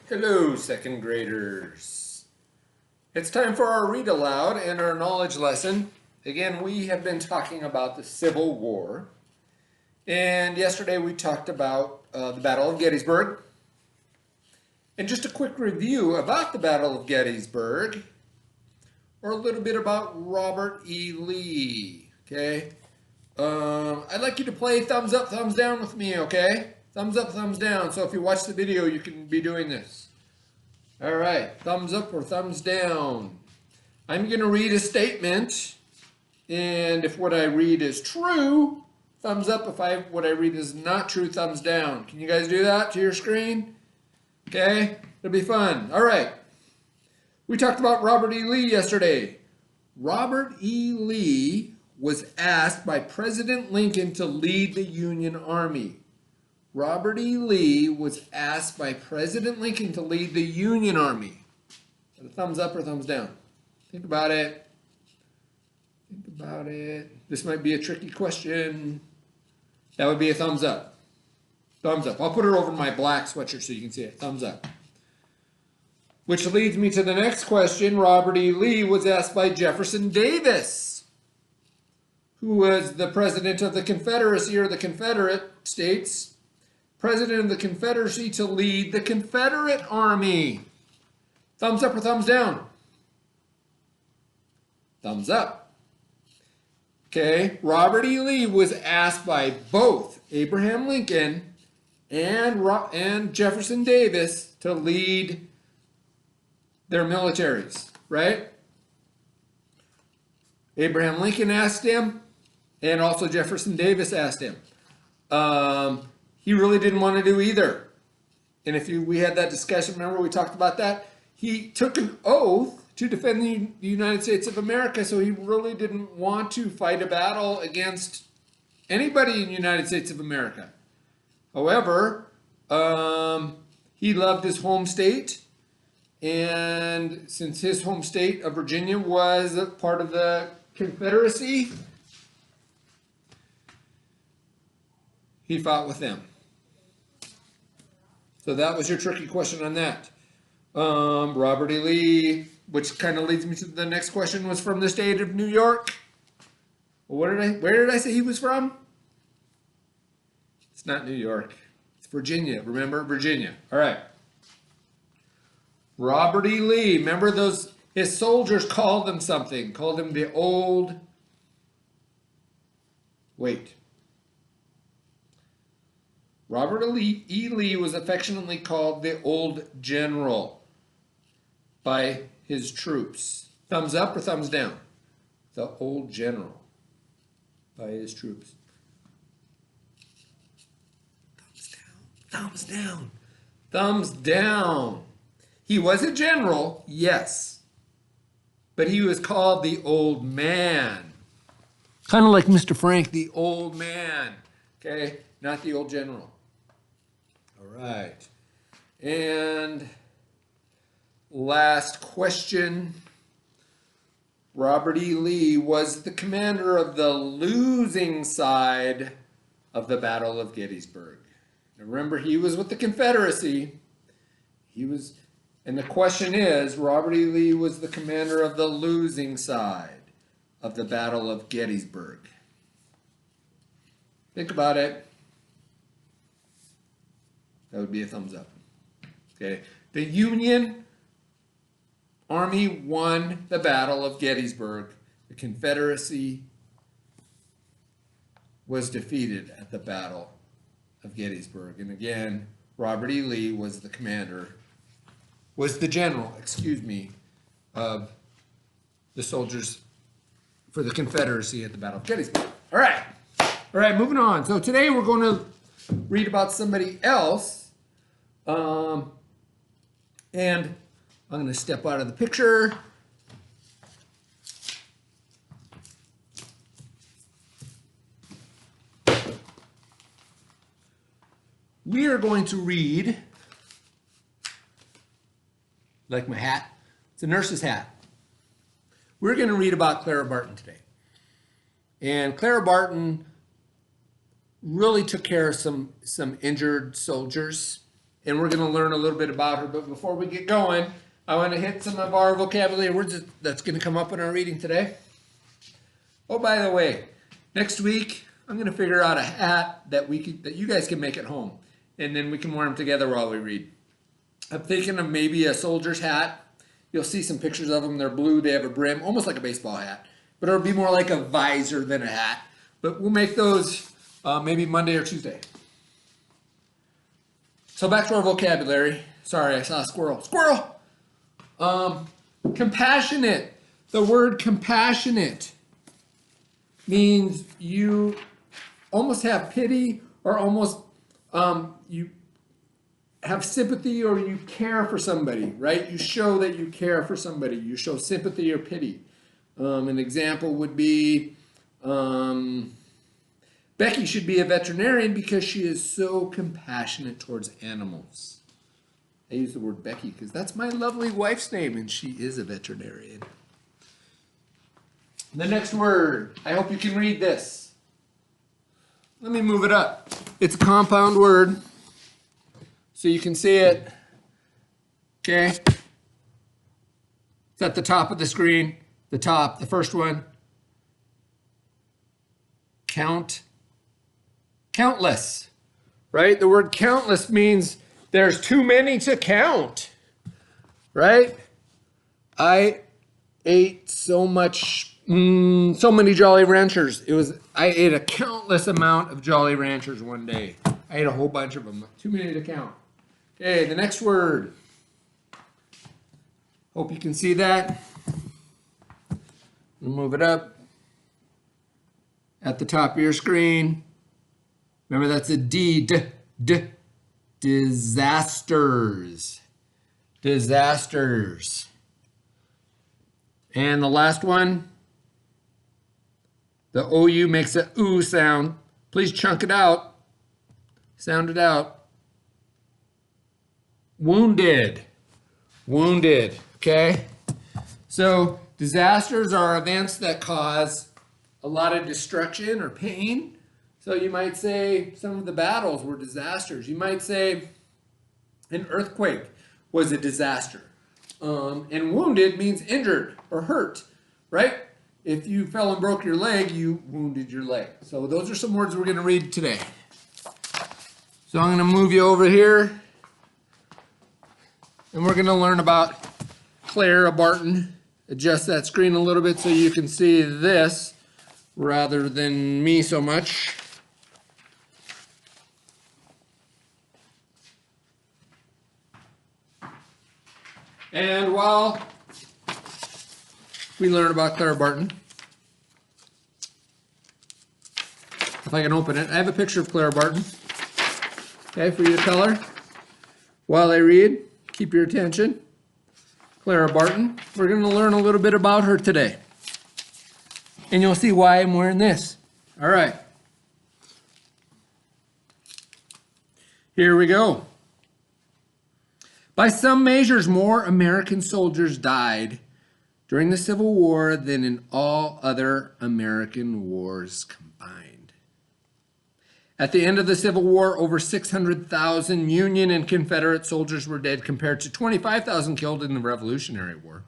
Hello, second graders. It's time for our read aloud and our knowledge lesson. Again, we have been talking about the Civil War. And yesterday we talked about the Battle of Gettysburg. And just a quick review about the Battle of Gettysburg, or a little bit about Robert E. Lee, okay? I'd like you to play thumbs up, thumbs down with me, okay? Thumbs up, thumbs down. So if you watch the video, you can be doing this. All right, thumbs up or thumbs down. I'm going to read a statement, and if what I read is true, thumbs up. If what I read is not true, thumbs down. Can you guys do that to your screen? Okay, it'll be fun. All right. We talked about Robert E. Lee yesterday. Robert E. Lee was asked by President Lincoln to lead the Union Army. Robert E. Lee was asked by President Lincoln to lead the Union Army. A thumbs up or thumbs down? Think about it. Think about it. This might be a tricky question. That would be a thumbs up. Thumbs up. I'll put it over my black sweatshirt so you can see it. Thumbs up. Which leads me to the next question. Robert E. Lee was asked by Jefferson Davis, who was the president of the Confederacy or the Confederate States, president of the Confederacy, to lead the Confederate Army. Thumbs up or thumbs down? Thumbs up. Okay, Robert E. Lee was asked by both Abraham Lincoln and Jefferson Davis to lead their militaries, right? Abraham Lincoln asked him, and also Jefferson Davis asked him. He really didn't want to do either. And we had that discussion, remember we talked about that? He took an oath to defend the United States of America, so he really didn't want to fight a battle against anybody in the United States of America. However, he loved his home state, and since his home state of Virginia was a part of the Confederacy, he fought with them. So that was your tricky question on that. Robert E. Lee, which kind of leads me to the next question, was from the state of New York. Where did I say he was from? It's not New York. It's Virginia. Remember, Virginia. All right. Robert E. Lee, remember his soldiers called him something, called him the old, Robert E. Lee was affectionately called the Old General by his troops. Thumbs up or thumbs down? The Old General by his troops. Thumbs down. Thumbs down. Thumbs down. He was a general, yes, but he was called the Old Man. Kind of like Mr. Frank, the Old Man, okay? Not the Old General. All right. And last question. Robert E. Lee was the commander of the losing side of the Battle of Gettysburg. Now remember, he was with the Confederacy. And the question is, Robert E. Lee was the commander of the losing side of the Battle of Gettysburg. Think about it. That would be a thumbs up. Okay. The Union Army won the Battle of Gettysburg. The Confederacy was defeated at the Battle of Gettysburg. And again, Robert E. Lee was the general, of the soldiers for the Confederacy at the Battle of Gettysburg. All right, moving on. So today we're going to read about somebody else. And I'm going to step out of the picture. We are going to read, like my hat, it's a nurse's hat. We're going to read about Clara Barton today. And Clara Barton really took care of some injured soldiers. and we're going to learn a little bit about her. But before we get going, I want to hit some of our vocabulary words that's going to come up in our reading today. Oh, by the way, next week I'm going to figure out a hat that you guys can make at home, and then we can wear them together while we read. I'm thinking of maybe a soldier's hat. You'll see some pictures of them. They're blue. They have a brim, almost like a baseball hat, but it'll be more like a visor than a hat. But we'll make those maybe Monday or Tuesday. So back to our vocabulary. Sorry, I saw a squirrel. Squirrel! Compassionate. The word compassionate means you almost have pity, or almost you have sympathy, or you care for somebody, right? You show that you care for somebody. You show sympathy or pity. An example would be, Becky should be a veterinarian because she is so compassionate towards animals. I use the word Becky because that's my lovely wife's name, and she is a veterinarian. The next word, I hope you can read this. Let me move it up. It's a compound word, so you can see it. Okay? It's at the top of the screen. The top, the first one. Countless, right? The word countless means there's too many to count, right? I ate so many Jolly Ranchers. I ate a countless amount of Jolly Ranchers one day. I ate a whole bunch of them. Too many to count. Okay, the next word. Hope you can see that. We'll move it up. At the top of your screen. Remember, that's a D. Disasters. Disasters. And the last one, the OU makes a ooh sound. Please chunk it out. Sound it out. Wounded. Wounded. Okay? So disasters are events that cause a lot of destruction or pain. So you might say some of the battles were disasters. You might say an earthquake was a disaster. And wounded means injured or hurt, right? If you fell and broke your leg, you wounded your leg. So those are some words we're going to read today. So I'm going to move you over here, and we're going to learn about Clara Barton. Adjust that screen a little bit so you can see this rather than me so much. And while we learn about Clara Barton, if I can open it, I have a picture of Clara Barton, okay, for you to color. While I read, keep your attention. Clara Barton, we're going to learn a little bit about her today. And you'll see why I'm wearing this. All right. Here we go. By some measures, more American soldiers died during the Civil War than in all other American wars combined. At the end of the Civil War, over 600,000 Union and Confederate soldiers were dead, compared to 25,000 killed in the Revolutionary War.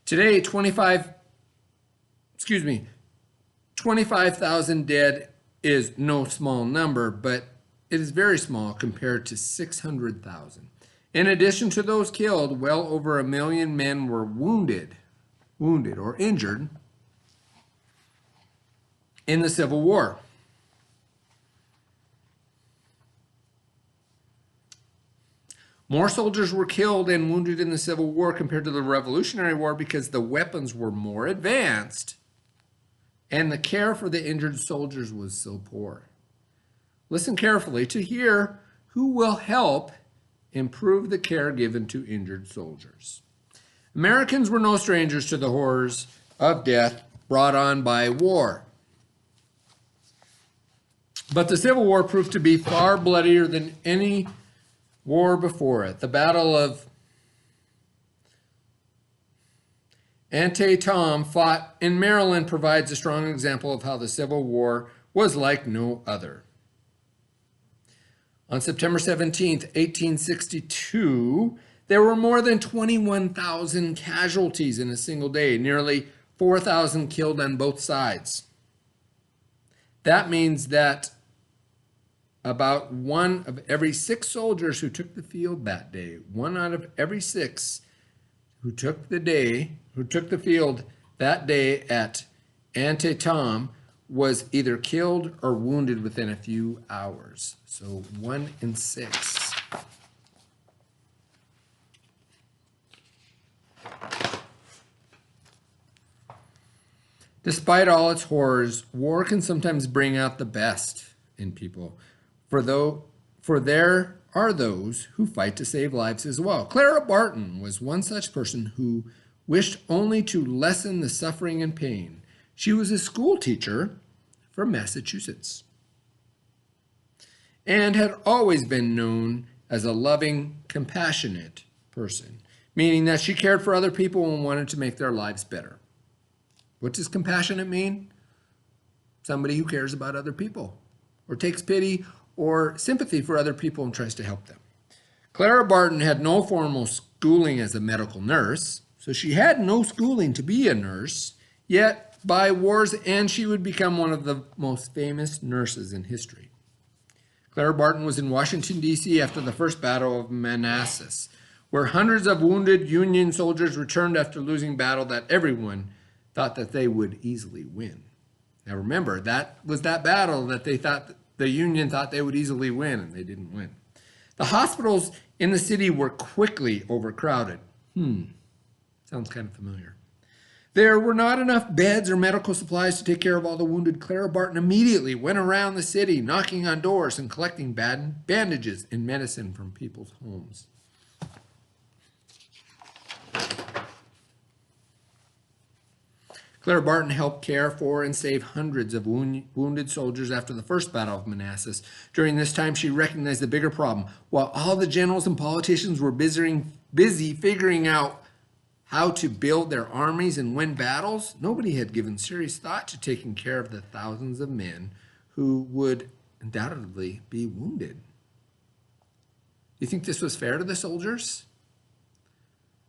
Today, 25,000 dead is no small number, but it is very small compared to 600,000. In addition to those killed, well over 1 million men were wounded or injured in the Civil War. More soldiers were killed and wounded in the Civil War compared to the Revolutionary War because the weapons were more advanced and the care for the injured soldiers was so poor. Listen carefully to hear who will help improve the care given to injured soldiers. Americans were no strangers to the horrors of death brought on by war. But the Civil War proved to be far bloodier than any war before it. The Battle of Antietam, fought in Maryland, provides a strong example of how the Civil War was like no other. On September 17th, 1862, there were more than 21,000 casualties in a single day, nearly 4,000 killed on both sides. That means that about 1 of every 6 soldiers who took the field that day, 1 out of every 6 who took the field that day at Antietam was either killed or wounded within a few hours. So 1 in 6. Despite all its horrors, war can sometimes bring out the best in people. For there are those who fight to save lives as well. Clara Barton was one such person who wished only to lessen the suffering and pain. She was a school teacher from Massachusetts and had always been known as a loving, compassionate person, meaning that she cared for other people and wanted to make their lives better. What does compassionate mean? Somebody who cares about other people or takes pity or sympathy for other people and tries to help them. Clara Barton had no formal schooling as a medical nurse, so she had no schooling to be a nurse, yet by war's end she would become one of the most famous nurses in history. Clara Barton was in Washington, D.C. after the First Battle of Manassas, where hundreds of wounded Union soldiers returned after losing battle that everyone thought that they would easily win. Now remember, that was that battle that the Union thought they would easily win, and they didn't win. The hospitals in the city were quickly overcrowded. Sounds kind of familiar. There were not enough beds or medical supplies to take care of all the wounded. Clara Barton immediately went around the city, knocking on doors and collecting bandages and medicine from people's homes. Clara Barton helped care for and save hundreds of wounded soldiers after the First Battle of Manassas. During this time, she recognized the bigger problem. While all the generals and politicians were busy figuring out how to build their armies and win battles, nobody had given serious thought to taking care of the thousands of men who would undoubtedly be wounded. You think this was fair to the soldiers?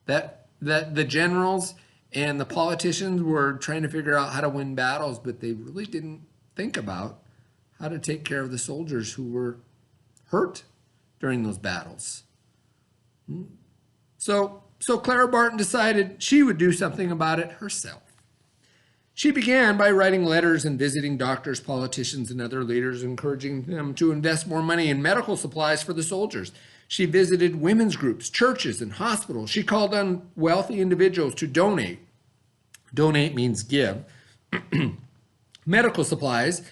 That the generals and the politicians were trying to figure out how to win battles, but they really didn't think about how to take care of the soldiers who were hurt during those battles. So Clara Barton decided she would do something about it herself. She began by writing letters and visiting doctors, politicians, and other leaders, encouraging them to invest more money in medical supplies for the soldiers. She visited women's groups, churches, and hospitals. She called on wealthy individuals to donate. Donate means give. Medical supplies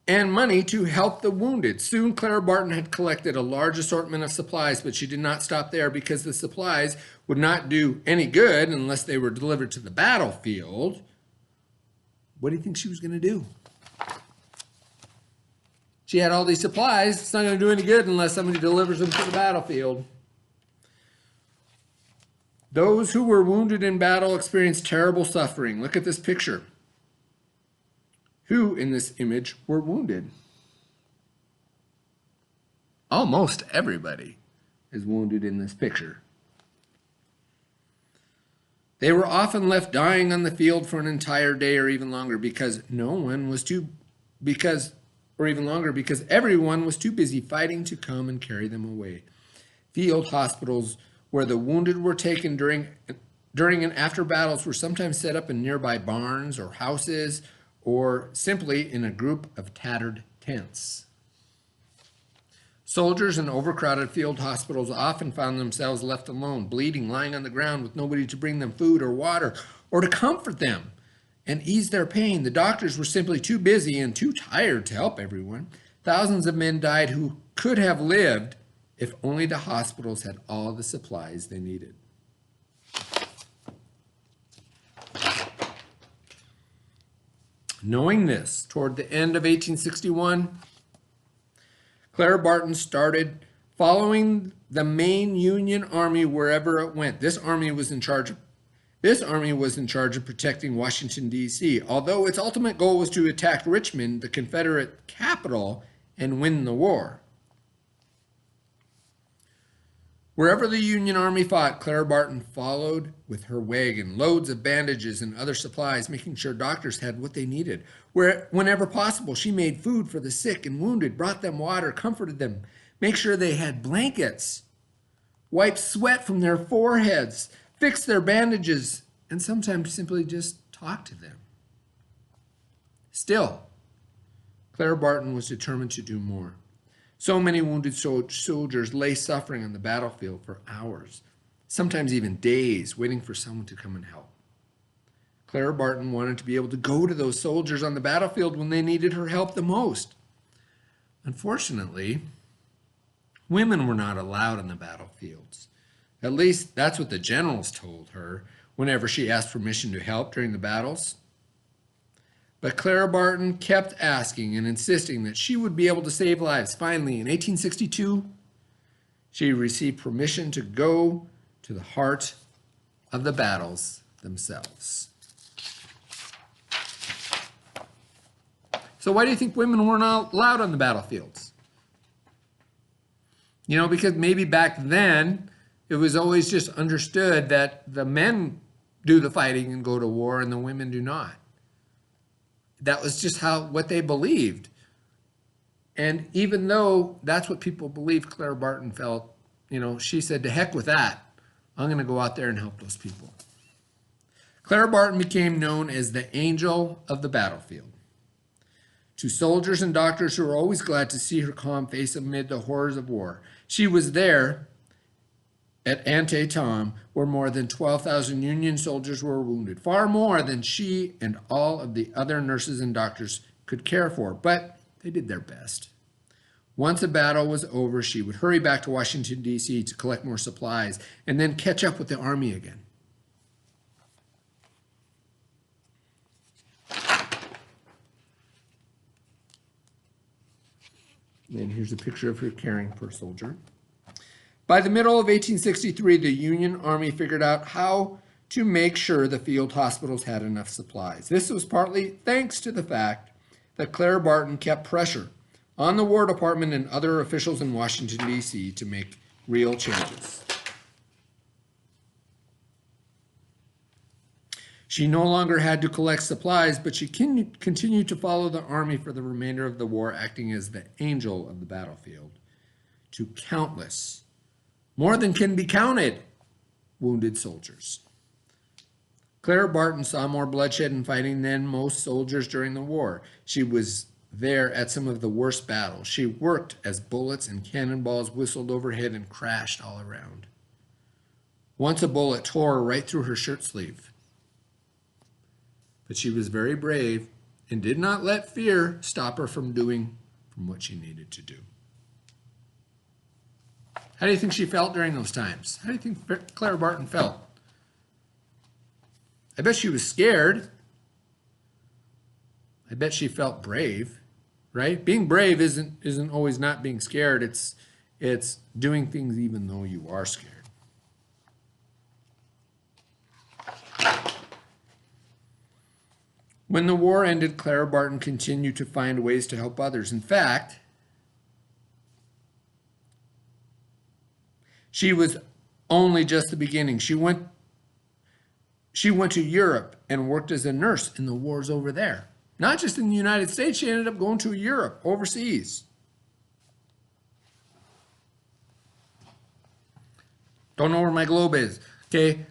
and money to help the wounded. Soon, Clara Barton had collected a large assortment of supplies, but she did not stop there because the supplies would not do any good unless they were delivered to the battlefield. What do you think she was going to do? She had all these supplies. It's not going to do any good unless somebody delivers them to the battlefield. Those who were wounded in battle experienced terrible suffering. Look at this picture. Who in this image were wounded? Almost everybody is wounded in this picture. They were often left dying on the field for an entire day or even longer because everyone was too busy fighting to come and carry them away. Field hospitals where the wounded were taken during and after battles were sometimes set up in nearby barns or houses or simply in a group of tattered tents. Soldiers in overcrowded field hospitals often found themselves left alone, bleeding, lying on the ground with nobody to bring them food or water or to comfort them and ease their pain. The doctors were simply too busy and too tired to help everyone. Thousands of men died who could have lived if only the hospitals had all the supplies they needed. Knowing this, toward the end of 1861, Clara Barton started following the main Union army wherever it went. This army was in charge of This army was in charge of protecting Washington, D.C., although its ultimate goal was to attack Richmond, the Confederate capital, and win the war. Wherever the Union Army fought, Clara Barton followed with her wagon, loads of bandages and other supplies, making sure doctors had what they needed. Whenever possible, she made food for the sick and wounded, brought them water, comforted them, made sure they had blankets, wiped sweat from their foreheads, fixed their bandages, and sometimes simply just talked to them. Still, Clara Barton was determined to do more. So many wounded soldiers lay suffering on the battlefield for hours, sometimes even days, waiting for someone to come and help. Clara Barton wanted to be able to go to those soldiers on the battlefield when they needed her help the most. Unfortunately, women were not allowed on the battlefields. At least that's what the generals told her whenever she asked permission to help during the battles. But Clara Barton kept asking and insisting that she would be able to save lives. Finally, in 1862, she received permission to go to the heart of the battles themselves. So why do you think women weren't allowed on the battlefields? You know, because maybe back then it was always just understood that the men do the fighting and go to war and the women do not. That was just what they believed. And even though that's what people believed, Clara Barton felt, she said, to heck with that. I'm going to go out there and help those people. Clara Barton became known as the Angel of the Battlefield. To soldiers and doctors who were always glad to see her calm face amid the horrors of war, she was there at Antietam, where more than 12,000 Union soldiers were wounded, far more than she and all of the other nurses and doctors could care for, but they did their best. Once the battle was over, she would hurry back to Washington, D.C. to collect more supplies and then catch up with the army again. And here's a picture of her caring for a soldier. By the middle of 1863, the Union Army figured out how to make sure the field hospitals had enough supplies. This was partly thanks to the fact that Clara Barton kept pressure on the War Department and other officials in Washington, D.C. to make real changes. She no longer had to collect supplies, but she continued to follow the army for the remainder of the war, acting as the angel of the battlefield to countless, more than can be counted, wounded soldiers. Clara Barton saw more bloodshed and fighting than most soldiers during the war. She was there at some of the worst battles. She worked as bullets and cannonballs whistled overhead and crashed all around. Once a bullet tore right through her shirt sleeve. But she was very brave and did not let fear stop her from doing what she needed to do. How do you think she felt during those times? How do you think Clara Barton felt? I bet she was scared. I bet she felt brave, right? Being brave isn't always not being scared. It's doing things even though you are scared. When the war ended, Clara Barton continued to find ways to help others. In fact, she was only just the beginning. She went to Europe and worked as a nurse in the wars over there. Not just in the United States, she ended up going to Europe, overseas. Don't know where my globe is. Okay,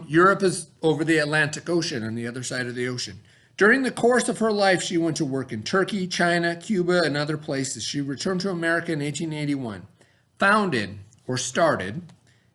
Europe is over the Atlantic Ocean, on the other side of the ocean. During the course of her life, she went to work in Turkey, China, Cuba, and other places. She returned to America in 1881, started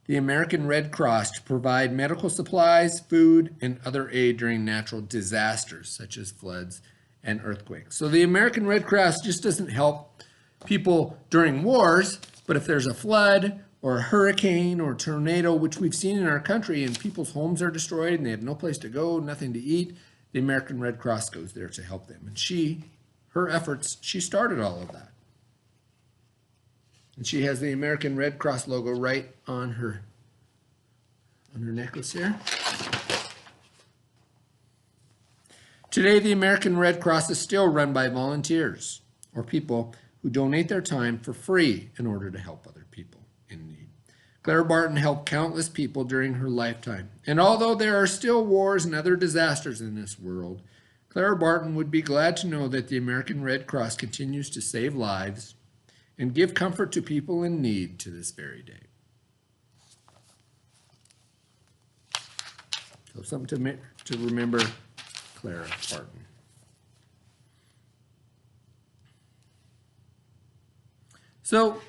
the American Red Cross to provide medical supplies, food, and other aid during natural disasters, such as floods and earthquakes. So the American Red Cross just doesn't help people during wars, but if there's a flood or a hurricane or a tornado, which we've seen in our country, and people's homes are destroyed and they have no place to go, nothing to eat, the American Red Cross goes there to help them. And her efforts, she started all of that. And she has the American Red Cross logo right on her necklace here. Today, the American Red Cross is still run by volunteers or people who donate their time for free in order to help other people in need. Clara Barton helped countless people during her lifetime. And although there are still wars and other disasters in this world, Clara Barton would be glad to know that the American Red Cross continues to save lives and give comfort to people in need to this very day. So something to remember, Clara Barton. So,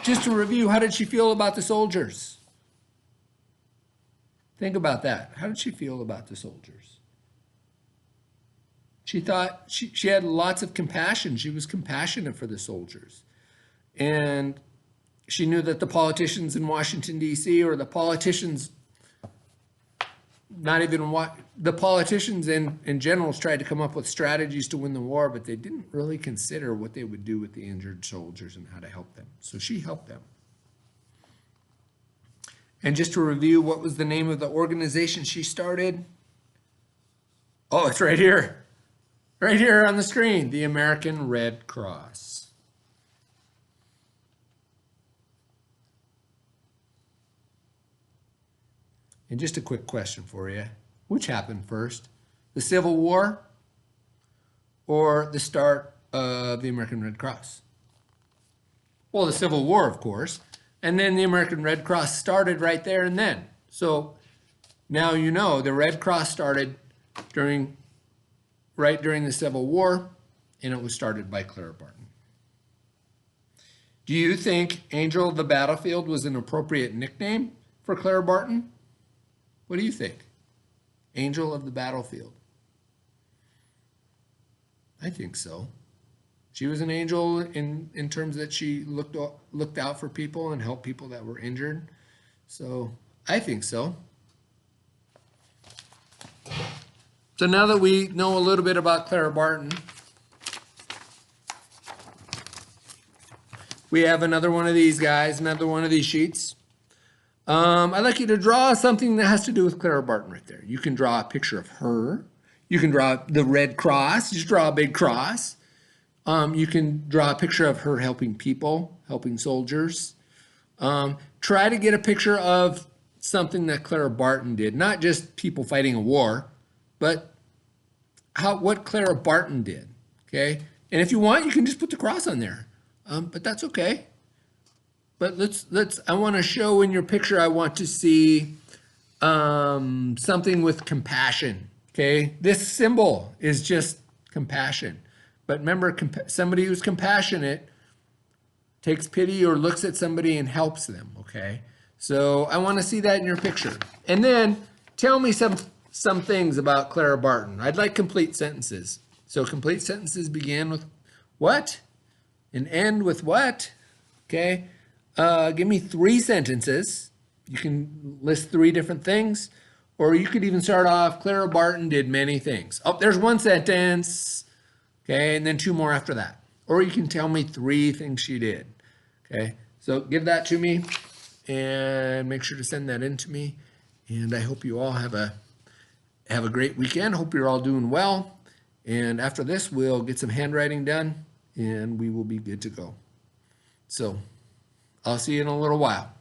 just to review, how did she feel about the soldiers? Think about that. How did she feel about the soldiers? She thought she had lots of compassion. She was compassionate for the soldiers. And she knew that the politicians in Washington, D.C., or the politicians, not even what, the politicians in generals tried to come up with strategies to win the war, but they didn't really consider what they would do with the injured soldiers and how to help them. So she helped them. And just to review, what was the name of the organization she started? Oh, it's right here. Right here on the screen, the American Red Cross. And just a quick question for you. Which happened first? The Civil War or the start of the American Red Cross? Well, the Civil War, of course. And then the American Red Cross started right there and then. So now you know the Red Cross started right during the Civil War, and it was started by Clara Barton. Do you think Angel of the Battlefield was an appropriate nickname for Clara Barton? What do you think? Angel of the Battlefield. I think so. She was an angel in terms that she looked out for people and helped people that were injured. So I think so. So now that we know a little bit about Clara Barton, we have another one of these guys, another one of these sheets. I'd like you to draw something that has to do with Clara Barton right there. You can draw a picture of her. You can draw the Red Cross. Just draw a big cross. You can draw a picture of her helping people, helping soldiers. Try to get a picture of something that Clara Barton did, not just people fighting a war, but what Clara Barton did, okay? And if you want, you can just put the cross on there, but that's okay. But I want to show in your picture, I want to see something with compassion, okay? This symbol is just compassion. But remember, somebody who's compassionate takes pity or looks at somebody and helps them, okay? So I want to see that in your picture. And then tell me some things about Clara Barton. I'd like complete sentences. So complete sentences begin with what and end with what, okay? Give me 3 sentences. You can list 3 different things, or you could even start off, Clara Barton did many things. Oh, there's 1 sentence, okay, and then 2 more after that. Or you can tell me 3 things she did, okay? So give that to me, and make sure to send that in to me. And I hope you all have a great weekend. Hope you're all doing well. And after this, we'll get some handwriting done, and we will be good to go. So I'll see you in a little while.